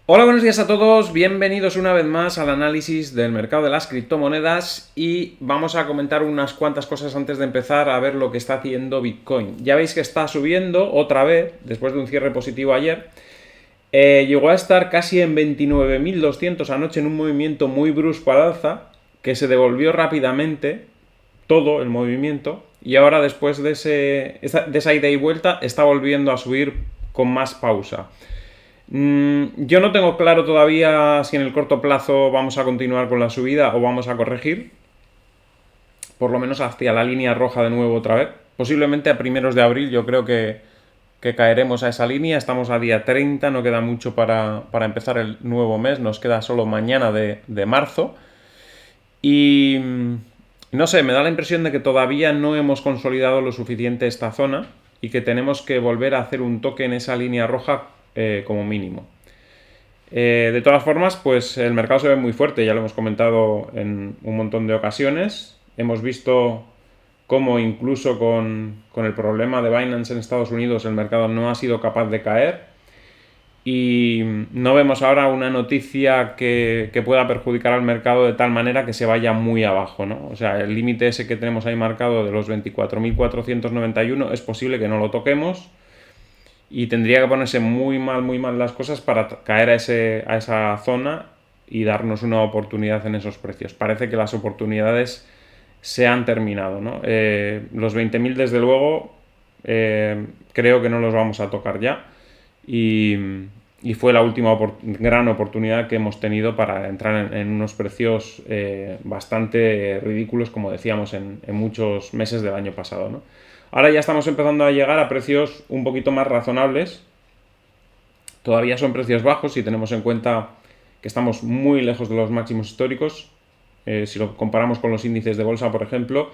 Hola, buenos días a todos, bienvenidos una vez más al análisis del mercado de las criptomonedas y vamos a comentar unas cuantas cosas antes de empezar a ver lo que está haciendo Bitcoin. Ya veis que está subiendo otra vez, después de un cierre positivo ayer. Llegó a estar casi en 29.200 anoche en un movimiento muy brusco al alza, que se devolvió rápidamente todo el movimiento y ahora después de esa ida y vuelta está volviendo a subir con más pausa. Yo no tengo claro todavía si en el corto plazo vamos a continuar con la subida o vamos a corregir, por lo menos hacia la línea roja de nuevo otra vez. Posiblemente a primeros de abril yo creo que caeremos a esa línea. Estamos a día 30, no queda mucho para empezar el nuevo mes, nos queda solo mañana de marzo. Y no sé, me da la impresión de que todavía no hemos consolidado lo suficiente esta zona y que tenemos que volver a hacer un toque en esa línea roja como mínimo. De todas formas, pues el mercado se ve muy fuerte, ya lo hemos comentado en un montón de ocasiones. Hemos visto cómo incluso con el problema de Binance en Estados Unidos el mercado no ha sido capaz de caer y no vemos ahora una noticia que pueda perjudicar al mercado de tal manera que se vaya muy abajo, ¿no? O sea, el límite ese que tenemos ahí marcado de los 24.491 es posible que no lo toquemos y tendría que ponerse muy mal las cosas para caer a esa zona y darnos una oportunidad en esos precios. Parece que las oportunidades se han terminado, ¿no? Los 20.000 desde luego creo que no los vamos a tocar ya y, y fue la última gran oportunidad que hemos tenido para entrar en unos precios bastante ridículos, como decíamos, en muchos meses del año pasado, ¿no? Ahora ya estamos empezando a llegar a precios un poquito más razonables. Todavía son precios bajos si tenemos en cuenta que estamos muy lejos de los máximos históricos. Si lo comparamos con los índices de bolsa, por ejemplo,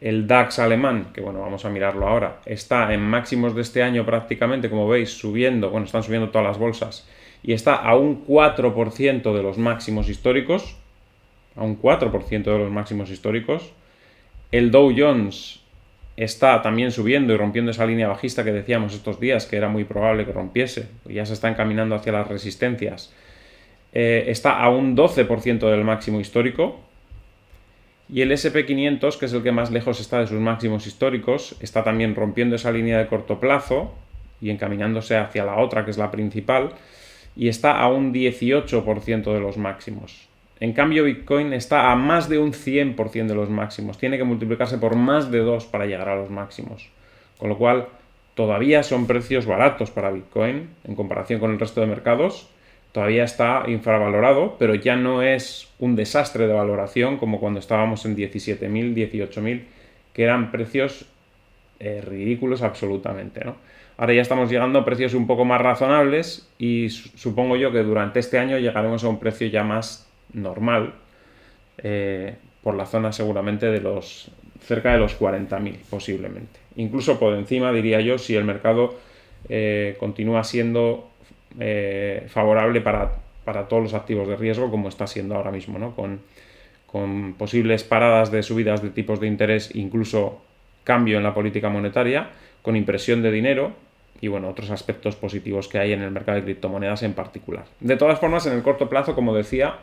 el DAX alemán, que bueno, vamos a mirarlo ahora, está en máximos de este año prácticamente, como veis, subiendo, bueno, están subiendo todas las bolsas, y está a un 4% de los máximos históricos, a un 4% de los máximos históricos. El Dow Jones está también subiendo y rompiendo esa línea bajista que decíamos estos días, que era muy probable que rompiese, ya se está encaminando hacia las resistencias. Está a un 12% del máximo histórico. Y el SP500, que es el que más lejos está de sus máximos históricos, está también rompiendo esa línea de corto plazo y encaminándose hacia la otra, que es la principal, y está a un 18% de los máximos. En cambio, Bitcoin está a más de un 100% de los máximos. Tiene que multiplicarse por más de 2 para llegar a los máximos. Con lo cual, todavía son precios baratos para Bitcoin en comparación con el resto de mercados. Todavía está infravalorado, pero ya no es un desastre de valoración como cuando estábamos en 17.000, 18.000, que eran precios ridículos absolutamente, ¿no? Ahora ya estamos llegando a precios un poco más razonables y supongo yo que durante este año llegaremos a un precio ya más normal, por la zona seguramente de los cerca de los 40.000 posiblemente. Incluso por encima, diría yo, si el mercado continúa siendo favorable para todos los activos de riesgo como está siendo ahora mismo, ¿no? Con posibles paradas de subidas de tipos de interés, incluso cambio en la política monetaria, con impresión de dinero y bueno, otros aspectos positivos que hay en el mercado de criptomonedas en particular. De todas formas, en el corto plazo, como decía,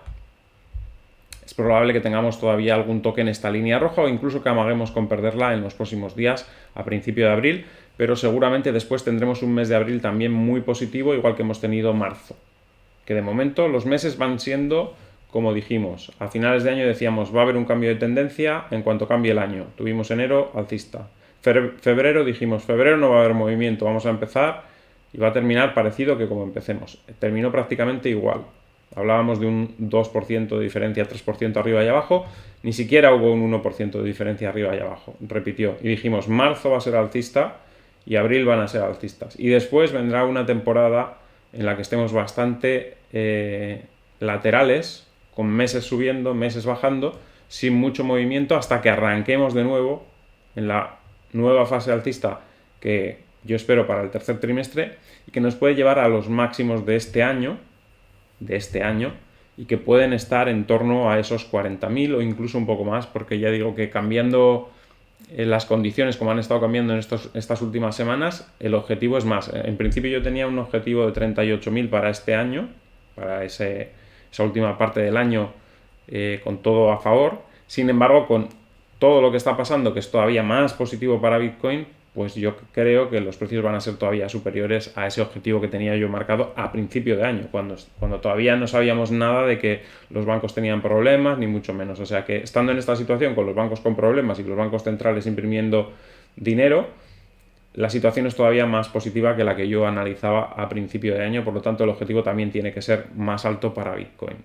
es probable que tengamos todavía algún toque en esta línea roja o incluso que amaguemos con perderla en los próximos días a principio de abril, pero seguramente después tendremos un mes de abril también muy positivo, igual que hemos tenido marzo. Que de momento los meses van siendo, como dijimos, a finales de año decíamos va a haber un cambio de tendencia en cuanto cambie el año. Tuvimos enero alcista. Febrero dijimos, febrero no va a haber movimiento, vamos a empezar y va a terminar parecido que como empecemos. Terminó prácticamente igual. Hablábamos de un 2% de diferencia, 3% arriba y abajo, ni siquiera hubo un 1% de diferencia arriba y abajo. Repitió. Y dijimos, marzo va a ser alcista y abril van a ser alcistas. Y después vendrá una temporada en la que estemos bastante laterales, con meses subiendo, meses bajando, sin mucho movimiento, hasta que arranquemos de nuevo en la nueva fase alcista que yo espero para el tercer trimestre y que nos puede llevar a los máximos de este año, y que pueden estar en torno a esos 40.000 o incluso un poco más, porque ya digo que cambiando las condiciones como han estado cambiando en estas últimas semanas, el objetivo es más. En principio yo tenía un objetivo de 38.000 para este año, para esa última parte del año con todo a favor. Sin embargo, con todo lo que está pasando, que es todavía más positivo para Bitcoin, pues yo creo que los precios van a ser todavía superiores a ese objetivo que tenía yo marcado a principio de año, cuando todavía no sabíamos nada de que los bancos tenían problemas, ni mucho menos. O sea que estando en esta situación con los bancos con problemas y los bancos centrales imprimiendo dinero, la situación es todavía más positiva que la que yo analizaba a principio de año, por lo tanto el objetivo también tiene que ser más alto para Bitcoin,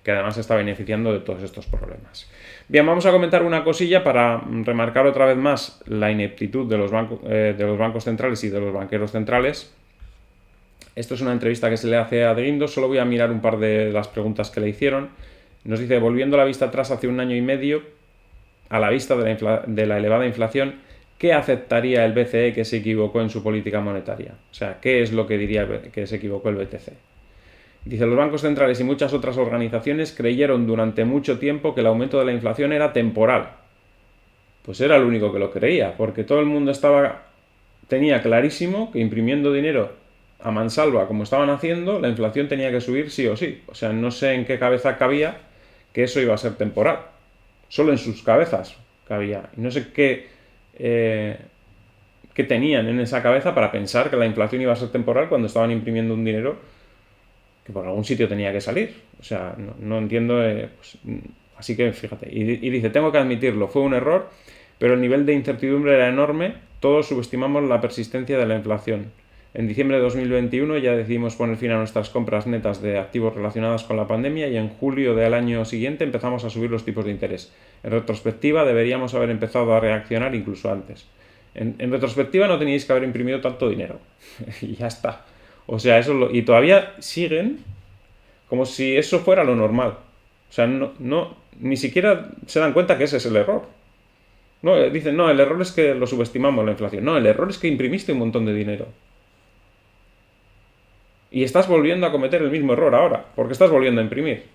que además se está beneficiando de todos estos problemas. Bien, vamos a comentar una cosilla para remarcar otra vez más la ineptitud de los bancos centrales y de los banqueros centrales. Esto es una entrevista que se le hace a De Guindos, solo voy a mirar un par de las preguntas que le hicieron. Nos dice, volviendo la vista atrás hace 1 año y medio, a la vista de la elevada inflación, ¿qué aceptaría el BCE que se equivocó en su política monetaria? O sea, ¿qué es lo que diría que se equivocó el BTC? Dice, los bancos centrales y muchas otras organizaciones creyeron durante mucho tiempo que el aumento de la inflación era temporal. Pues era el único que lo creía, porque todo el mundo tenía clarísimo que imprimiendo dinero a mansalva, como estaban haciendo, la inflación tenía que subir sí o sí. O sea, no sé en qué cabeza cabía que eso iba a ser temporal. Solo en sus cabezas cabía. Y no sé qué tenían en esa cabeza para pensar que la inflación iba a ser temporal cuando estaban imprimiendo un dinero que por algún sitio tenía que salir. O sea, no entiendo. Pues, así que fíjate. Y dice, tengo que admitirlo, fue un error, pero el nivel de incertidumbre era enorme. Todos subestimamos la persistencia de la inflación. En diciembre de 2021 ya decidimos poner fin a nuestras compras netas de activos relacionadas con la pandemia y en julio del año siguiente empezamos a subir los tipos de interés. En retrospectiva deberíamos haber empezado a reaccionar incluso antes. En retrospectiva no teníais que haber imprimido tanto dinero. Y ya está. O sea, y todavía siguen como si eso fuera lo normal. O sea, ni siquiera se dan cuenta que ese es el error. No, dicen, no, el error es que lo subestimamos la inflación. No, el error es que imprimiste un montón de dinero. Y estás volviendo a cometer el mismo error ahora, porque estás volviendo a imprimir.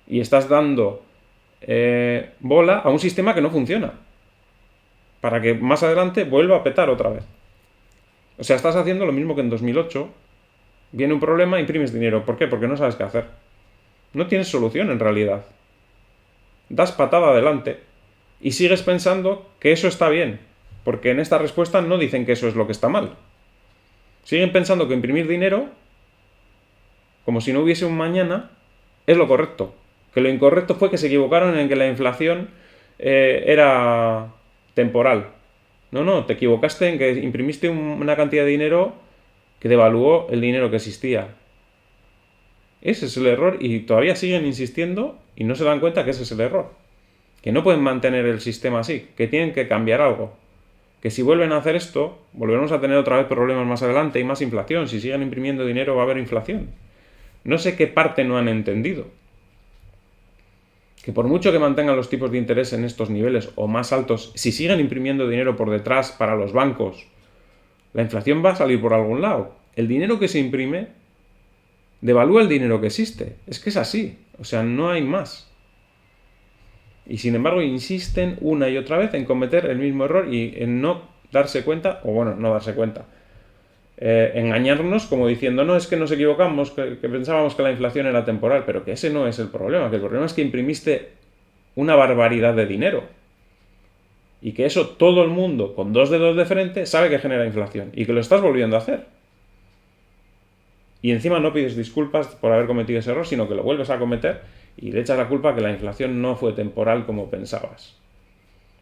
Y estás dando bola a un sistema que no funciona. Para que más adelante vuelva a petar otra vez. O sea, estás haciendo lo mismo que en 2008. Viene un problema, imprimes dinero. ¿Por qué? Porque no sabes qué hacer. No tienes solución en realidad. Das patada adelante y sigues pensando que eso está bien. Porque en esta respuesta no dicen que eso es lo que está mal. Siguen pensando que imprimir dinero, como si no hubiese un mañana, es lo correcto. Que lo incorrecto fue que se equivocaron en que la inflación era temporal. No, te equivocaste en que imprimiste una cantidad de dinero que devaluó el dinero que existía. Ese es el error y todavía siguen insistiendo y no se dan cuenta que ese es el error. Que no pueden mantener el sistema así, que tienen que cambiar algo. Que si vuelven a hacer esto, volveremos a tener otra vez problemas más adelante y más inflación. Si siguen imprimiendo dinero va a haber inflación. No sé qué parte no han entendido. Que por mucho que mantengan los tipos de interés en estos niveles o más altos, si siguen imprimiendo dinero por detrás para los bancos, la inflación va a salir por algún lado. El dinero que se imprime devalúa el dinero que existe. Es que es así. O sea, no hay más. Y sin embargo insisten una y otra vez en cometer el mismo error y en no darse cuenta, o bueno, no darse cuenta, engañarnos como diciendo, no, es que nos equivocamos, que pensábamos que la inflación era temporal, pero que ese no es el problema, que el problema es que imprimiste una barbaridad de dinero. Y que eso todo el mundo, con 2 dedos de frente, sabe que genera inflación y que lo estás volviendo a hacer. Y encima no pides disculpas por haber cometido ese error, sino que lo vuelves a cometer y le echas la culpa a que la inflación no fue temporal como pensabas.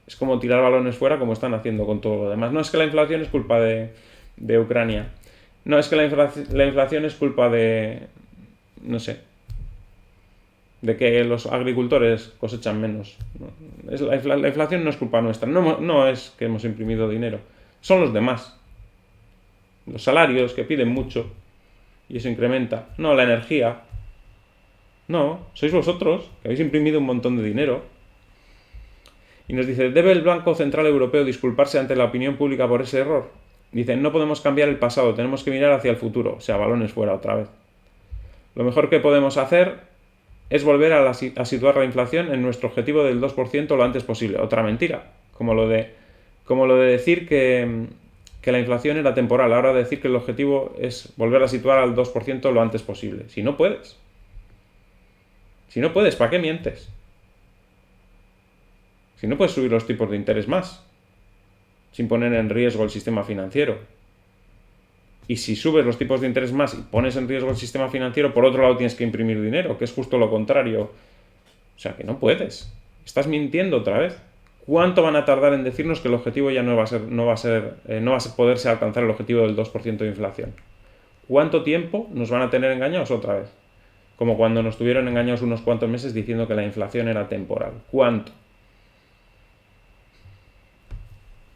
Es como tirar balones fuera como están haciendo con todo lo demás. No es que la inflación es culpa de Ucrania. No, es que la inflación es culpa de, no sé, de que los agricultores cosechan menos. La inflación no es culpa nuestra. No es que hemos imprimido dinero. Son los demás. Los salarios que piden mucho y eso incrementa. No, la energía. No, sois vosotros que habéis imprimido un montón de dinero. Y nos dice, ¿debe el Banco Central Europeo disculparse ante la opinión pública por ese error? Dice, no podemos cambiar el pasado, tenemos que mirar hacia el futuro. O sea, balones fuera otra vez. Lo mejor que podemos hacer es volver a situar la inflación en nuestro objetivo del 2% lo antes posible. Otra mentira. Como lo de decir que que la inflación era temporal, ahora decir que el objetivo es volver a situar al 2% lo antes posible. Si no puedes. Si no puedes, ¿para qué mientes? Si no puedes subir los tipos de interés más, sin poner en riesgo el sistema financiero. Y si subes los tipos de interés más y pones en riesgo el sistema financiero, por otro lado tienes que imprimir dinero, que es justo lo contrario. O sea, que no puedes. Estás mintiendo otra vez. ¿Cuánto van a tardar en decirnos que el objetivo ya no va a poderse alcanzar el objetivo del 2% de inflación? ¿Cuánto tiempo nos van a tener engañados otra vez? Como cuando nos tuvieron engañados unos cuantos meses diciendo que la inflación era temporal. ¿Cuánto?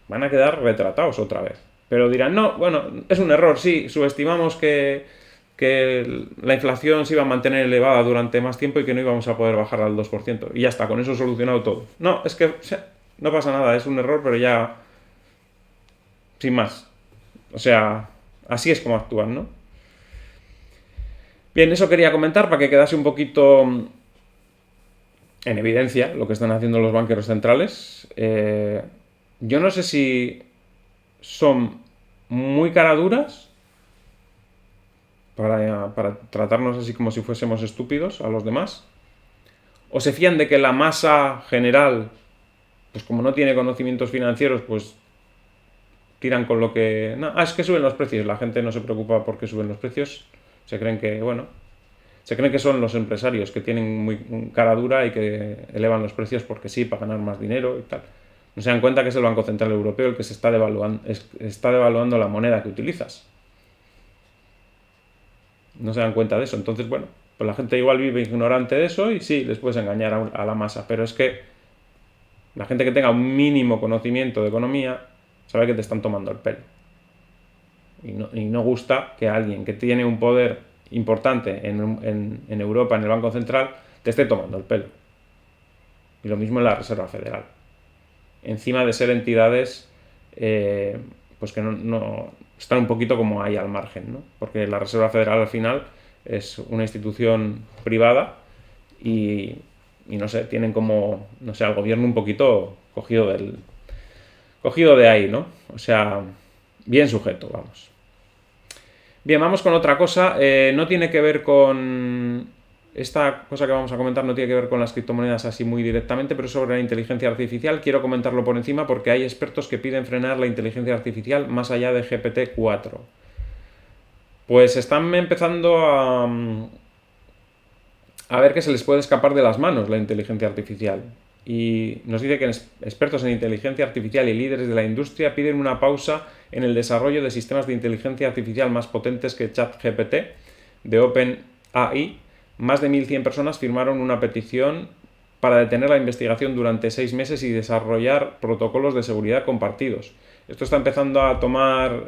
Van a quedar retratados otra vez. Pero dirán, no, bueno, es un error, sí, subestimamos que la inflación se iba a mantener elevada durante más tiempo y que no íbamos a poder bajar al 2%. Y ya está, con eso solucionado todo. No, es que no pasa nada, es un error, pero ya sin más. O sea, así es como actúan, ¿no? Bien, eso quería comentar para que quedase un poquito en evidencia lo que están haciendo los banqueros centrales. Yo no sé si son muy caraduras para tratarnos así como si fuésemos estúpidos a los demás, o se fían de que la masa general, pues como no tiene conocimientos financieros, pues tiran con lo que... No, es que suben los precios, la gente no se preocupa porque suben los precios, se creen que, bueno, se creen que son los empresarios que tienen muy cara dura y que elevan los precios porque sí, para ganar más dinero y tal. No se dan cuenta que es el Banco Central Europeo el que se está devaluando la moneda que utilizas. No se dan cuenta de eso. Entonces, bueno, pues la gente igual vive ignorante de eso y sí, les puedes engañar a la masa. Pero es que la gente que tenga un mínimo conocimiento de economía sabe que te están tomando el pelo. Y no gusta que alguien que tiene un poder importante en Europa, en el Banco Central, te esté tomando el pelo. Y lo mismo en la Reserva Federal. Encima de ser entidades pues que no están un poquito como ahí al margen, ¿no? Porque la Reserva Federal al final es una institución privada y no sé, tienen como, no sé, al gobierno un poquito cogido de ahí, ¿no? O sea, bien sujeto, vamos. Bien, vamos con otra cosa. No tiene que ver con... Esta cosa que vamos a comentar no tiene que ver con las criptomonedas así muy directamente, pero sobre la inteligencia artificial. Quiero comentarlo por encima porque hay expertos que piden frenar la inteligencia artificial más allá de GPT-4. Pues están empezando a ver que se les puede escapar de las manos la inteligencia artificial. Y nos dice que expertos en inteligencia artificial y líderes de la industria piden una pausa en el desarrollo de sistemas de inteligencia artificial más potentes que ChatGPT de OpenAI. Más de 1.100 personas firmaron una petición para detener la investigación durante 6 meses y desarrollar protocolos de seguridad compartidos. Esto está empezando a tomar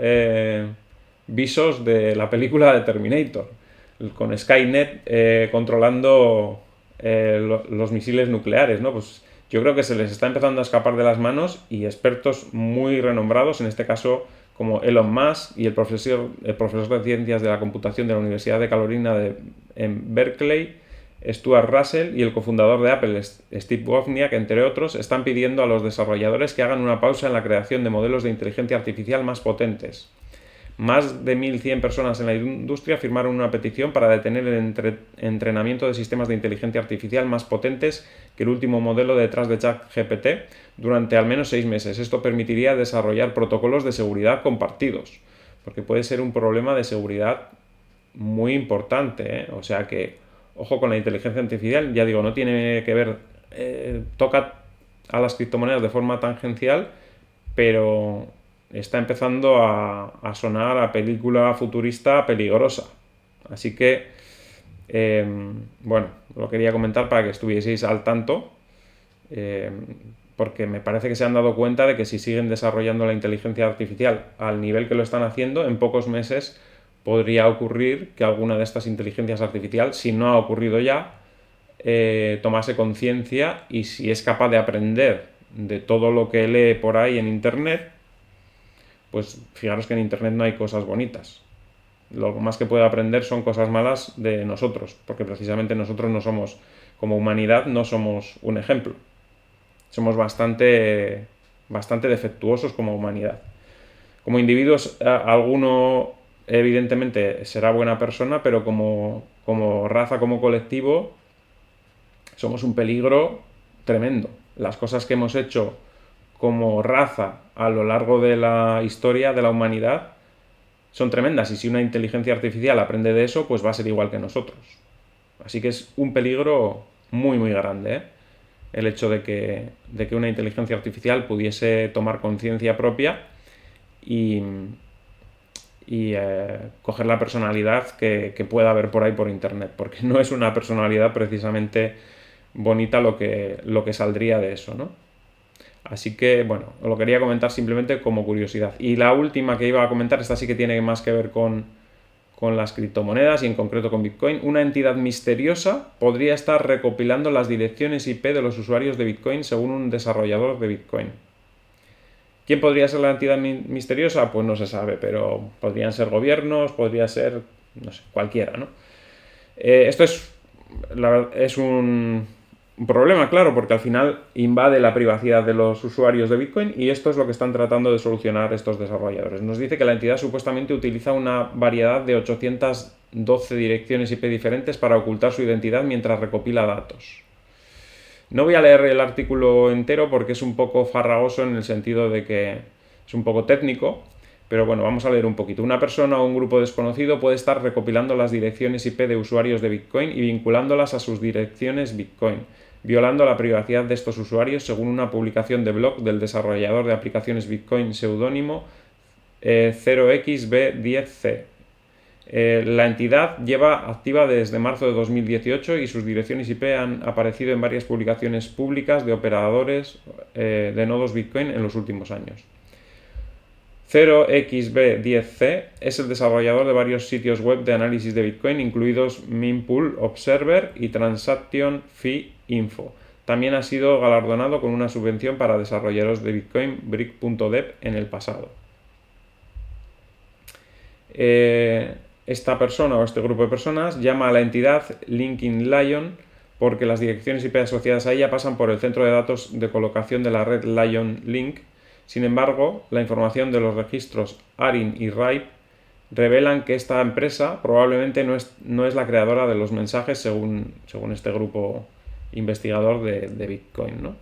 visos de la película de Terminator, con Skynet controlando los misiles nucleares, ¿no? Pues yo creo que se les está empezando a escapar de las manos y expertos muy renombrados, en este caso como Elon Musk y el profesor de Ciencias de la Computación de la Universidad de Carolina en Berkeley, Stuart Russell, y el cofundador de Apple, Steve Wozniak, entre otros, están pidiendo a los desarrolladores que hagan una pausa en la creación de modelos de inteligencia artificial más potentes. Más de 1.100 personas en la industria firmaron una petición para detener el entrenamiento de sistemas de inteligencia artificial más potentes que el último modelo detrás de ChatGPT durante al menos 6 meses. Esto permitiría desarrollar protocolos de seguridad compartidos, porque puede ser un problema de seguridad muy importante, ¿eh? O sea que, ojo con la inteligencia artificial, ya digo, no tiene que ver, toca a las criptomonedas de forma tangencial, pero está empezando a sonar a película futurista peligrosa. Así que, bueno, lo quería comentar para que estuvieseis al tanto, porque me parece que se han dado cuenta de que si siguen desarrollando la inteligencia artificial al nivel que lo están haciendo, en pocos meses podría ocurrir que alguna de estas inteligencias artificiales, si no ha ocurrido ya, tomase conciencia y si es capaz de aprender de todo lo que lee por ahí en Internet, pues fijaros que en Internet no hay cosas bonitas. Lo más que puede aprender son cosas malas de nosotros, porque precisamente nosotros no somos, como humanidad, no somos un ejemplo. Somos bastante defectuosos como humanidad. Como individuos, alguno evidentemente será buena persona, pero como raza, como colectivo, somos un peligro tremendo. Las cosas que hemos hecho como raza a lo largo de la historia de la humanidad son tremendas, y si una inteligencia artificial aprende de eso, pues va a ser igual que nosotros. Así que es un peligro muy, muy grande, ¿eh? El hecho de que una inteligencia artificial pudiese tomar conciencia propia y, coger la personalidad que pueda haber por ahí por internet, porque no es una personalidad precisamente bonita lo que saldría de eso, ¿no? Así que, bueno, os lo quería comentar simplemente como curiosidad. Y la última que iba a comentar, esta sí que tiene más que ver con las criptomonedas y en concreto con Bitcoin. Una entidad misteriosa podría estar recopilando las direcciones IP de los usuarios de Bitcoin según un desarrollador de Bitcoin. ¿Quién podría ser la entidad misteriosa? Pues no se sabe, pero podrían ser gobiernos, podría ser, no sé, cualquiera, ¿no? Esto es un problema, claro, porque al final invade la privacidad de los usuarios de Bitcoin, y esto es lo que están tratando de solucionar estos desarrolladores. Nos dice que la entidad supuestamente utiliza una variedad de 812 direcciones IP diferentes para ocultar su identidad mientras recopila datos. No voy a leer el artículo entero porque es un poco farragoso en el sentido de que es un poco técnico, pero bueno, vamos a leer un poquito. Una persona o un grupo desconocido puede estar recopilando las direcciones IP de usuarios de Bitcoin y vinculándolas a sus direcciones Bitcoin, violando la privacidad de estos usuarios, según una publicación de blog del desarrollador de aplicaciones Bitcoin seudónimo 0xB10C. La entidad lleva activa desde marzo de 2018 y sus direcciones IP han aparecido en varias publicaciones públicas de operadores de nodos Bitcoin en los últimos años. 0xB10C es el desarrollador de varios sitios web de análisis de Bitcoin, incluidos Mempool Observer y Transaction Fee Info. También ha sido galardonado con una subvención para desarrolladores de Bitcoin Brick.dev en el pasado. Esta persona o este grupo de personas llama a la entidad Linking Lion porque las direcciones IP asociadas a ella pasan por el centro de datos de colocación de la red Lion Link. Sin embargo, la información de los registros ARIN y RIPE revelan que esta empresa probablemente no es la creadora de los mensajes según este grupo investigador de Bitcoin, ¿no?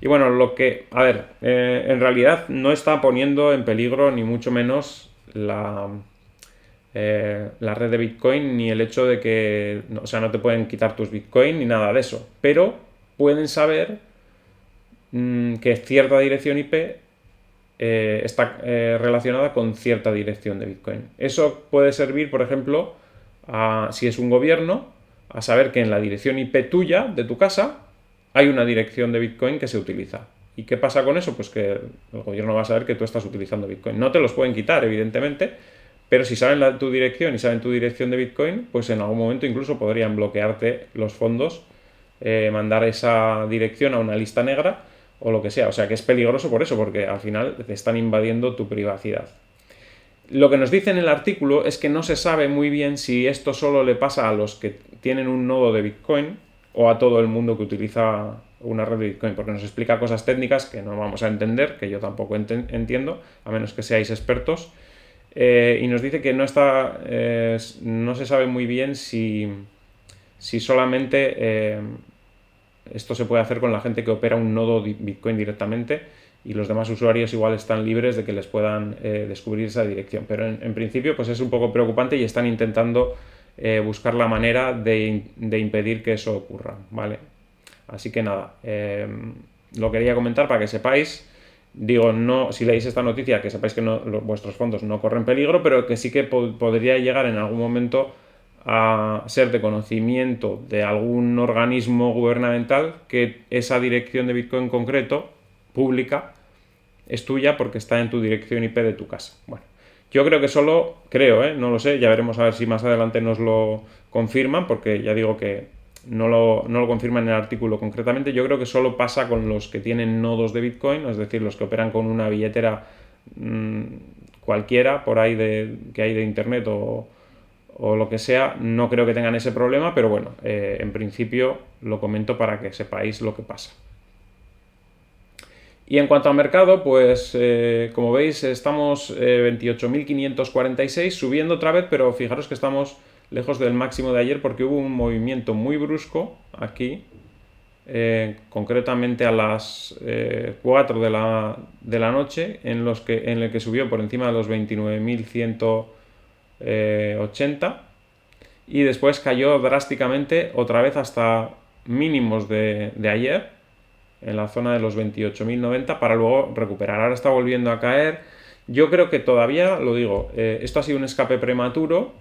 Y bueno, en realidad no está poniendo en peligro ni mucho menos la red de Bitcoin, ni el hecho de que, no te pueden quitar tus Bitcoin ni nada de eso, pero pueden saber que cierta dirección IP está relacionada con cierta dirección de Bitcoin. Eso puede servir, por ejemplo, si es un gobierno, a saber que en la dirección IP tuya, de tu casa, hay una dirección de Bitcoin que se utiliza. ¿Y qué pasa con eso? Pues que el gobierno va a saber que tú estás utilizando Bitcoin. No te los pueden quitar, evidentemente, pero si saben tu dirección y saben tu dirección de Bitcoin, pues en algún momento incluso podrían bloquearte los fondos, mandar esa dirección a una lista negra o lo que sea. O sea que es peligroso por eso, porque al final te están invadiendo tu privacidad. Lo que nos dice en el artículo es que no se sabe muy bien si esto solo le pasa a los que tienen un nodo de Bitcoin o a todo el mundo que utiliza una red de Bitcoin, porque nos explica cosas técnicas que no vamos a entender, que yo tampoco entiendo, a menos que seáis expertos. Y nos dice que no se sabe muy bien si solamente esto se puede hacer con la gente que opera un nodo Bitcoin directamente, y los demás usuarios igual están libres de que les puedan descubrir esa dirección. Pero en principio pues es un poco preocupante y están intentando buscar la manera de impedir que eso ocurra, ¿vale? Así que nada, lo quería comentar para que sepáis. Digo, no, si leéis esta noticia, que sepáis que vuestros fondos no corren peligro, pero que sí que podría llegar en algún momento a ser de conocimiento de algún organismo gubernamental que esa dirección de Bitcoin concreto, pública, es tuya porque está en tu dirección IP de tu casa. Bueno, yo creo que no lo sé, ya veremos a ver si más adelante nos lo confirman, porque ya digo que no lo confirman en el artículo concretamente. Yo creo que solo pasa con los que tienen nodos de Bitcoin, es decir, los que operan con una billetera cualquiera por ahí que hay de internet o lo que sea. No creo que tengan ese problema, pero bueno, en principio lo comento para que sepáis lo que pasa. Y en cuanto al mercado, pues como veis estamos 28.546 subiendo otra vez, pero fijaros que estamos lejos del máximo de ayer porque hubo un movimiento muy brusco aquí, concretamente a las 4 de la noche, en el que subió por encima de los 29.180 y después cayó drásticamente otra vez hasta mínimos de ayer, en la zona de los 28.090 para luego recuperar. Ahora está volviendo a caer. Yo creo que todavía, lo digo, esto ha sido un escape prematuro,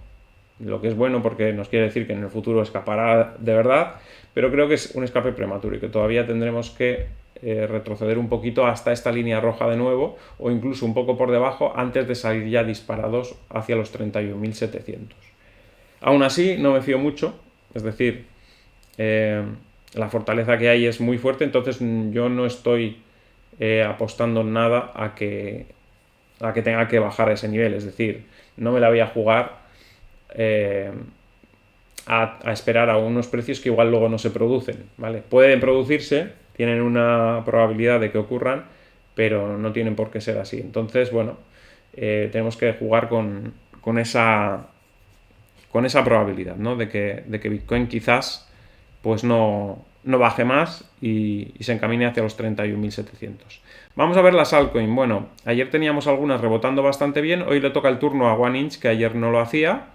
lo que es bueno porque nos quiere decir que en el futuro escapará de verdad, pero creo que es un escape prematuro y que todavía tendremos que retroceder un poquito hasta esta línea roja de nuevo o incluso un poco por debajo antes de salir ya disparados hacia los 31.700. Aún así, no me fío mucho, es decir, la fortaleza que hay es muy fuerte, entonces yo no estoy apostando nada a que tenga que bajar a ese nivel, es decir, no me la voy a jugar a esperar a unos precios que igual luego no se producen, ¿vale? Pueden producirse, tienen una probabilidad de que ocurran, pero no tienen por qué ser así. Entonces, bueno, tenemos que jugar con esa probabilidad, ¿no? De que Bitcoin quizás pues no baje más y se encamine hacia los 31.700. Vamos a ver las altcoins. Bueno, ayer teníamos algunas rebotando bastante bien, hoy le toca el turno a OneInch, que ayer no lo hacía.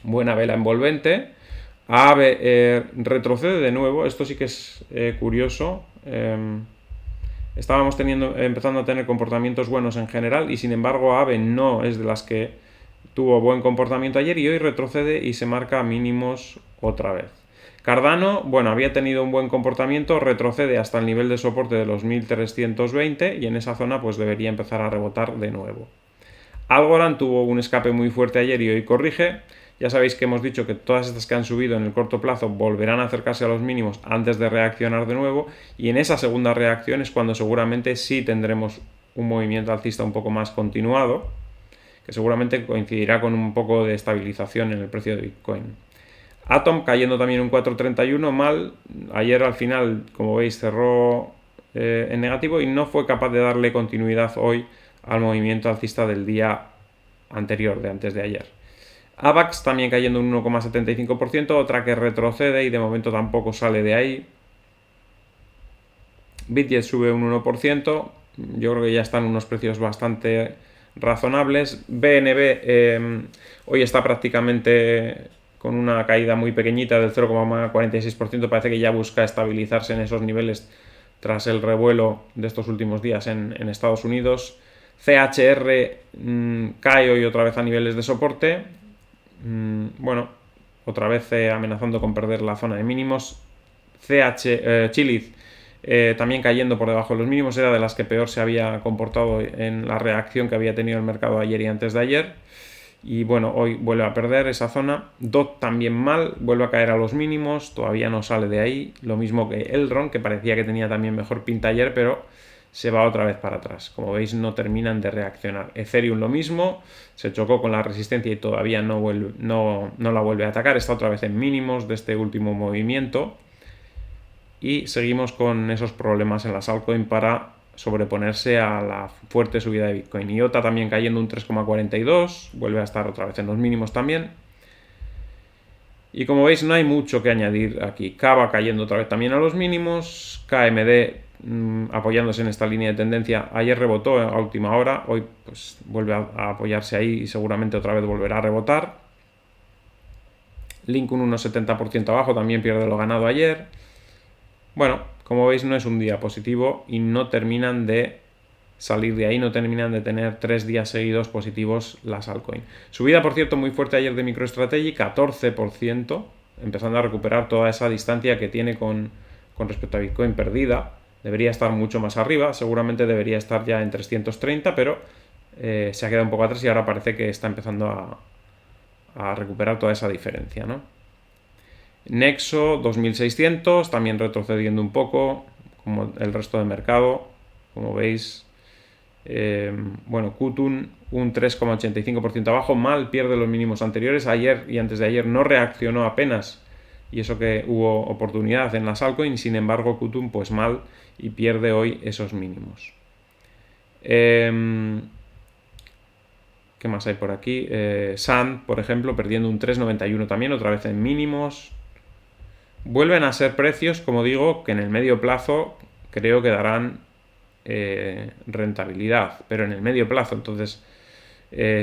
Buena vela envolvente. AAVE retrocede de nuevo, esto sí que es curioso. Estábamos empezando a tener comportamientos buenos en general y sin embargo AAVE no es de las que tuvo buen comportamiento ayer y hoy retrocede y se marca mínimos otra vez. Cardano, bueno, había tenido un buen comportamiento, retrocede hasta el nivel de soporte de los 1320 y en esa zona pues debería empezar a rebotar de nuevo. Algorand tuvo un escape muy fuerte ayer y hoy corrige. Ya sabéis que hemos dicho que todas estas que han subido en el corto plazo volverán a acercarse a los mínimos antes de reaccionar de nuevo y en esa segunda reacción es cuando seguramente sí tendremos un movimiento alcista un poco más continuado, que seguramente coincidirá con un poco de estabilización en el precio de Bitcoin. Atom cayendo también un 4.31 mal. Ayer al final, como veis, cerró en negativo y no fue capaz de darle continuidad hoy al movimiento alcista del día anterior, de antes de ayer. AVAX también cayendo un 1,75%, otra que retrocede y de momento tampoco sale de ahí. Bitget sube un 1%, yo creo que ya están unos precios bastante razonables. BNB hoy está prácticamente con una caída muy pequeñita del 0,46%, parece que ya busca estabilizarse en esos niveles tras el revuelo de estos últimos días en Estados Unidos. CHR cae hoy otra vez a niveles de soporte, bueno, otra vez amenazando con perder la zona de mínimos. Chiliz también cayendo por debajo de los mínimos, era de las que peor se había comportado en la reacción que había tenido el mercado ayer y antes de ayer. Y bueno, hoy vuelve a perder esa zona. DOT también mal, vuelve a caer a los mínimos, todavía no sale de ahí. Lo mismo que Elrond, que parecía que tenía también mejor pinta ayer, pero se va otra vez para atrás. Como veis, no terminan de reaccionar. Ethereum lo mismo, se chocó con la resistencia y todavía no la vuelve a atacar. Está otra vez en mínimos de este último movimiento. Y seguimos con esos problemas en las altcoins para sobreponerse a la fuerte subida de Bitcoin. IOTA también cayendo un 3,42, vuelve a estar otra vez en los mínimos también. Y como veis no hay mucho que añadir aquí. Kava cayendo otra vez también a los mínimos, KMD apoyándose en esta línea de tendencia. Ayer rebotó a última hora, hoy pues vuelve a apoyarse ahí y seguramente otra vez volverá a rebotar. Link un 1,70% abajo, también pierde lo ganado ayer. Bueno, como veis no es un día positivo y no terminan de salir de ahí, no terminan de tener 3 días seguidos positivos las altcoins. Subida, por cierto, muy fuerte ayer de MicroStrategy, 14%, empezando a recuperar toda esa distancia que tiene con respecto a Bitcoin perdida. Debería estar mucho más arriba, seguramente debería estar ya en 330, pero se ha quedado un poco atrás y ahora parece que está empezando a recuperar toda esa diferencia, ¿no? Nexo 2600, también retrocediendo un poco, como el resto del mercado, como veis. Bueno, Qutun un 3,85% abajo, mal, pierde los mínimos anteriores. Ayer y antes de ayer no reaccionó apenas y eso que hubo oportunidad en las altcoins. Sin embargo, Qtum pues mal y pierde hoy esos mínimos. ¿Qué más hay por aquí? Sand, por ejemplo, perdiendo un 3,91 también, otra vez en mínimos. Vuelven a ser precios, como digo, que en el medio plazo creo que darán rentabilidad, pero en el medio plazo. Entonces,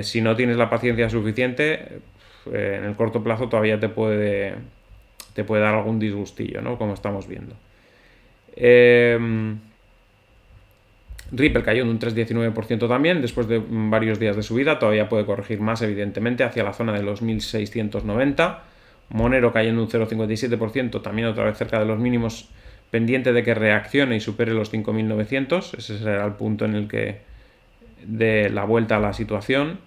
si no tienes la paciencia suficiente, en el corto plazo todavía te puede dar algún disgustillo, ¿no? Como estamos viendo. Ripple cayó en un 3,19% también, después de varios días de subida. Todavía puede corregir más, evidentemente, hacia la zona de los 1.690. Monero cayendo un 0,57%, también otra vez cerca de los mínimos, pendiente de que reaccione y supere los 5.900. Ese será el punto en el que dé la vuelta a la situación.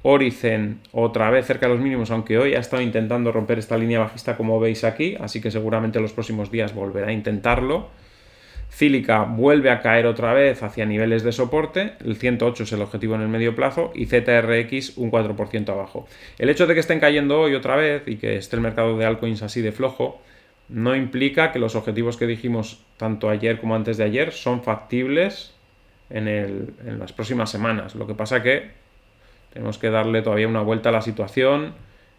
Oricen otra vez cerca de los mínimos, aunque hoy ha estado intentando romper esta línea bajista, como veis aquí, así que seguramente en los próximos días volverá a intentarlo. Cílica vuelve a caer otra vez hacia niveles de soporte, el 108 es el objetivo en el medio plazo, y ZRX un 4% abajo. El hecho de que estén cayendo hoy otra vez y que esté el mercado de altcoins así de flojo, no implica que los objetivos que dijimos tanto ayer como antes de ayer son factibles en las próximas semanas. Lo que pasa que tenemos que darle todavía una vuelta a la situación.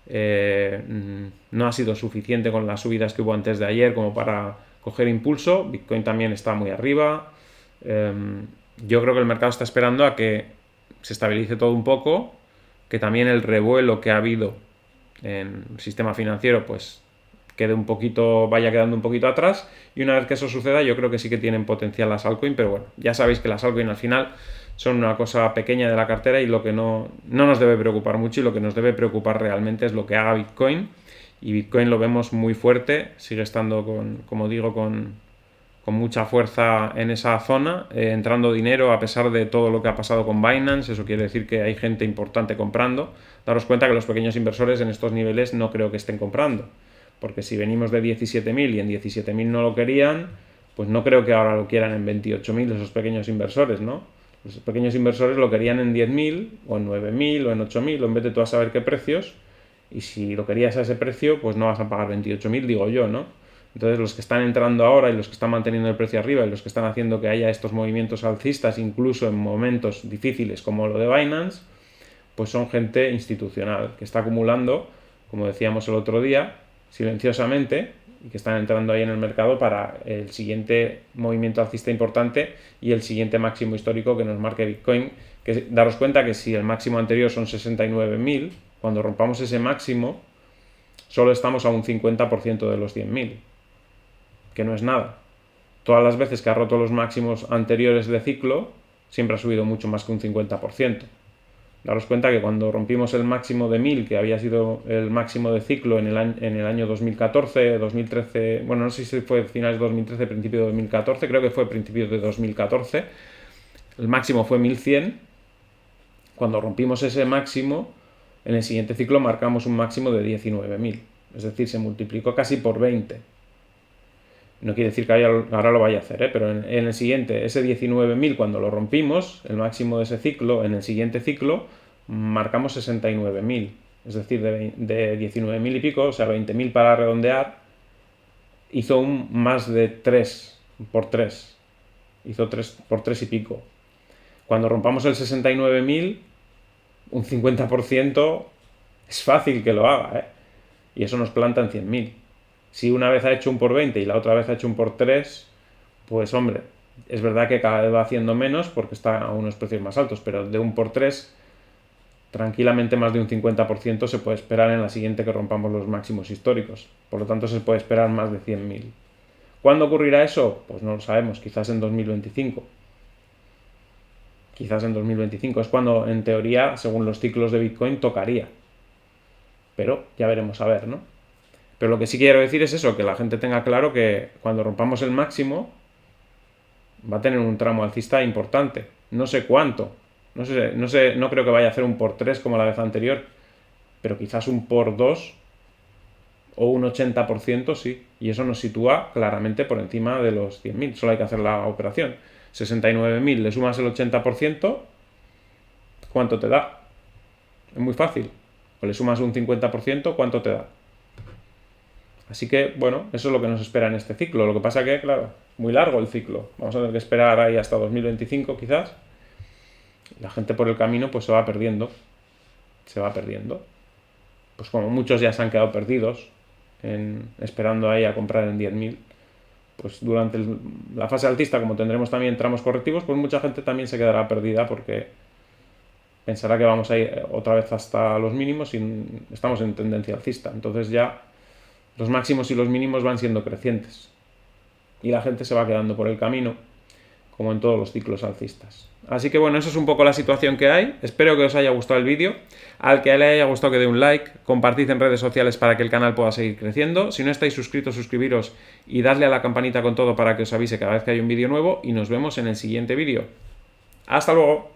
No ha sido suficiente con las subidas que hubo antes de ayer como para coger impulso. Bitcoin también está muy arriba. Yo creo que el mercado está esperando a que se estabilice todo un poco, que también el revuelo que ha habido en el sistema financiero pues vaya quedando un poquito atrás, y una vez que eso suceda yo creo que sí que tienen potencial las altcoins, pero bueno, ya sabéis que las altcoins al final son una cosa pequeña de la cartera y lo que no nos debe preocupar mucho, y lo que nos debe preocupar realmente es lo que haga Bitcoin. Y Bitcoin lo vemos muy fuerte, sigue estando como digo, con mucha fuerza en esa zona, entrando dinero a pesar de todo lo que ha pasado con Binance. Eso quiere decir que hay gente importante comprando. Daros cuenta que los pequeños inversores en estos niveles no creo que estén comprando, porque si venimos de 17.000 y en 17.000 no lo querían, pues no creo que ahora lo quieran en 28.000 esos pequeños inversores, ¿no? Los pequeños inversores lo querían en 10.000 o en 9.000 o en 8.000, o en vez de tú a saber qué precios, y si lo querías a ese precio, pues no vas a pagar 28.000, digo yo, ¿no? Entonces los que están entrando ahora y los que están manteniendo el precio arriba y los que están haciendo que haya estos movimientos alcistas incluso en momentos difíciles como lo de Binance, pues son gente institucional que está acumulando, como decíamos el otro día, silenciosamente, y que están entrando ahí en el mercado para el siguiente movimiento alcista importante y el siguiente máximo histórico que nos marque Bitcoin. Que daros cuenta que si el máximo anterior son 69.000, cuando rompamos ese máximo solo estamos a un 50% de los 100.000, que no es nada. Todas las veces que ha roto los máximos anteriores de ciclo siempre ha subido mucho más que un 50%. Daros cuenta que cuando rompimos el máximo de 1000, que había sido el máximo de ciclo en el año 2014, 2013, bueno, no sé si fue finales de 2013, principio de 2014, creo que fue principios de 2014, el máximo fue 1100. Cuando rompimos ese máximo, en el siguiente ciclo marcamos un máximo de 19.000, es decir, se multiplicó casi por 20. No quiere decir que ahora lo vaya a hacer, pero en el siguiente, ese 19.000, cuando lo rompimos, el máximo de ese ciclo, en el siguiente ciclo, marcamos 69.000. Es decir, de 19.000 y pico, o sea, 20.000 para redondear, hizo un más de 3 por 3. Hizo 3 por 3 y pico. Cuando rompamos el 69.000, un 50% es fácil que lo haga, ¿eh? Y eso nos planta en 100.000. Si una vez ha hecho un por 20 y la otra vez ha hecho un por 3, pues hombre, es verdad que cada vez va haciendo menos porque está a unos precios más altos, pero de un por 3, tranquilamente más de un 50% se puede esperar en la siguiente que rompamos los máximos históricos. Por lo tanto, se puede esperar más de 100.000. ¿Cuándo ocurrirá eso? Pues no lo sabemos, quizás en 2025. Quizás en 2025 es cuando, en teoría, según los ciclos de Bitcoin, tocaría. Pero ya veremos a ver, ¿no? Pero lo que sí quiero decir es eso, que la gente tenga claro que cuando rompamos el máximo va a tener un tramo alcista importante. No sé cuánto. No creo que vaya a hacer un por 3 como la vez anterior, pero quizás un por 2 o un 80% sí. Y eso nos sitúa claramente por encima de los 100.000. Solo hay que hacer la operación. 69.000 le sumas el 80%, ¿cuánto te da? Es muy fácil. O le sumas un 50%, ¿cuánto te da? Así que, bueno, eso es lo que nos espera en este ciclo. Lo que pasa que, claro, muy largo el ciclo. Vamos a tener que esperar ahí hasta 2025 quizás. La gente por el camino pues se va perdiendo. Se va perdiendo. Pues como muchos ya se han quedado perdidos esperando ahí a comprar en 10.000. Pues durante la fase alcista, como tendremos también tramos correctivos, pues mucha gente también se quedará perdida porque pensará que vamos a ir otra vez hasta los mínimos y estamos en tendencia alcista. Entonces ya los máximos y los mínimos van siendo crecientes y la gente se va quedando por el camino, como en todos los ciclos alcistas. Así que bueno, eso es un poco la situación que hay. Espero que os haya gustado el vídeo. Al que le haya gustado, que dé un like, compartid en redes sociales para que el canal pueda seguir creciendo. Si no estáis suscritos, suscribiros y dadle a la campanita con todo para que os avise cada vez que hay un vídeo nuevo, y nos vemos en el siguiente vídeo. ¡Hasta luego!